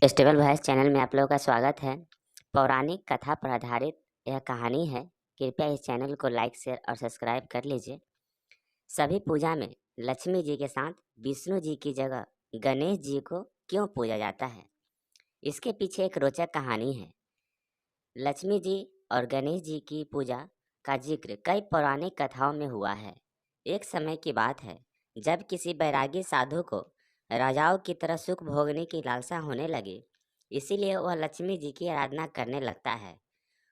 Stable voice channel में आप लोगों का स्वागत है। पौराणिक कथा पर आधारित यह कहानी है। कृपया इस चैनल को लाइक शेयर और सब्सक्राइब कर लीजिए। सभी पूजा में लक्ष्मी जी के साथ विष्णु जी की जगह गणेश जी को क्यों पूजा जाता है, इसके पीछे एक रोचक कहानी है। लक्ष्मी जी और गणेश जी की पूजा का जिक्र कई पौराणिक कथाओं में हुआ है। एक समय की बात है जब किसी बैरागी साधु को राजाओं की तरह सुख भोगने की लालसा होने लगी, इसीलिए वह लक्ष्मी जी की आराधना करने लगता है।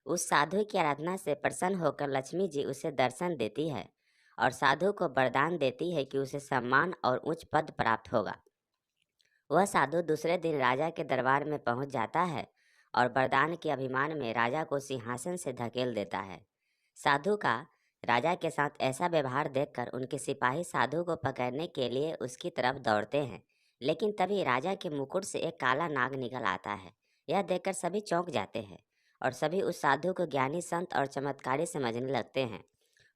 उस साधु की आराधना से प्रसन्न होकर लक्ष्मी जी उसे दर्शन देती है और साधु को वरदान देती है कि उसे सम्मान और उच्च पद प्राप्त होगा। वह साधु दूसरे दिन राजा के दरबार में पहुंच जाता है और वरदान के अभिमान में राजा को सिंहासन से धकेल देता है। साधु का राजा के साथ ऐसा व्यवहार देखकर उनके सिपाही साधु को पकड़ने के लिए उसकी तरफ दौड़ते हैं, लेकिन तभी राजा के मुकुट से एक काला नाग निकल आता है। यह देखकर सभी चौंक जाते हैं और सभी उस साधु को ज्ञानी संत और चमत्कारी समझने लगते हैं।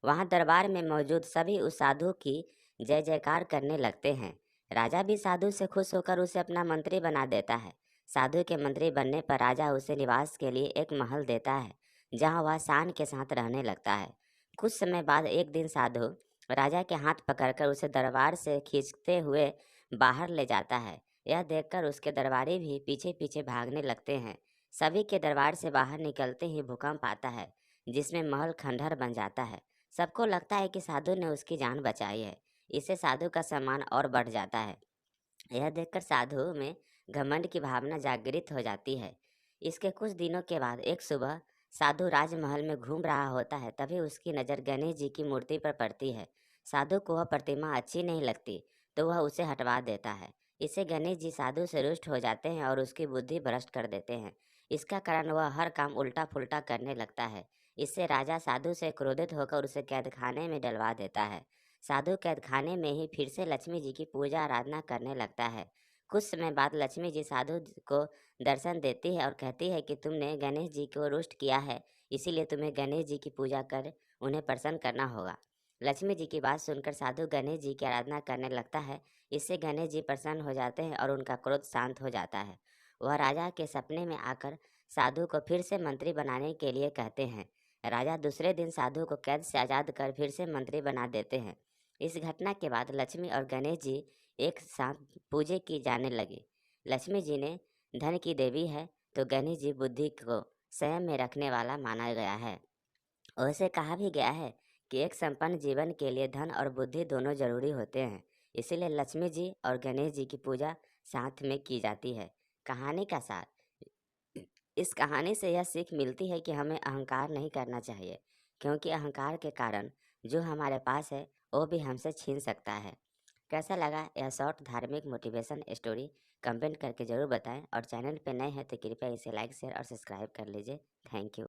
वहाँ दरबार में मौजूद सभी उस साधु की जय जयकार करने लगते हैं। राजा भी साधु से खुश होकर उसे अपना मंत्री बना देता है। साधु के मंत्री बनने पर राजा उसे निवास के लिए एक महल देता है, जहाँ वह शान के साथ रहने लगता है। कुछ समय बाद एक दिन साधु राजा के हाथ पकड़कर उसे दरबार से खींचते हुए बाहर ले जाता है। यह देखकर उसके दरबारी भी पीछे पीछे भागने लगते हैं। सभी के दरबार से बाहर निकलते ही भूकंप आता है, जिसमें महल खंडहर बन जाता है। सबको लगता है कि साधु ने उसकी जान बचाई है। इससे साधु का सम्मान और बढ़ जाता है। यह देखकर साधु में घमंड की भावना जागृत हो जाती है। इसके कुछ दिनों के बाद एक सुबह साधु राजमहल में घूम रहा होता है, तभी उसकी नज़र गणेश जी की मूर्ति पर पड़ती है। साधु को वह प्रतिमा अच्छी नहीं लगती, तो वह उसे हटवा देता है। इससे गणेश जी साधु से रुष्ट हो जाते हैं और उसकी बुद्धि भ्रष्ट कर देते हैं। इसका कारण वह हर काम उल्टा पुल्टा करने लगता है। इससे राजा साधु से क्रोधित होकर उसे कैद खाने में डलवा देता है। साधु कैद खाने में ही फिर से लक्ष्मी जी की पूजा आराधना करने लगता है। कुछ समय बाद लक्ष्मी जी साधु को दर्शन देती है और कहती है कि तुमने गणेश जी को रुष्ट किया है, इसीलिए तुम्हें गणेश जी की पूजा कर उन्हें प्रसन्न करना होगा। लक्ष्मी जी की बात सुनकर साधु गणेश जी की आराधना करने लगता है। इससे गणेश जी प्रसन्न हो जाते हैं और उनका क्रोध शांत हो जाता है। वह राजा के सपने में आकर साधु को फिर से मंत्री बनाने के लिए कहते हैं। राजा दूसरे दिन साधु को कैद से आज़ाद कर फिर से मंत्री बना देते हैं। इस घटना के बाद लक्ष्मी और गणेश जी एक साथ पूजे की जाने लगी। लक्ष्मी जी ने धन की देवी है, तो गणेश जी बुद्धि को संयम में रखने वाला माना गया है। वैसे कहा भी गया है कि एक संपन्न जीवन के लिए धन और बुद्धि दोनों जरूरी होते हैं। इसीलिए लक्ष्मी जी और गणेश जी की पूजा साथ में की जाती है। कहानी का सार, इस कहानी से यह सीख मिलती है कि हमें अहंकार नहीं करना चाहिए, क्योंकि अहंकार के कारण जो हमारे पास है वो भी हमसे छीन सकता है। कैसा लगा यह शॉर्ट धार्मिक मोटिवेशन स्टोरी, कमेंट करके ज़रूर बताएं और चैनल पर नए हैं तो कृपया इसे लाइक शेयर और सब्सक्राइब कर लीजिए। Thank you.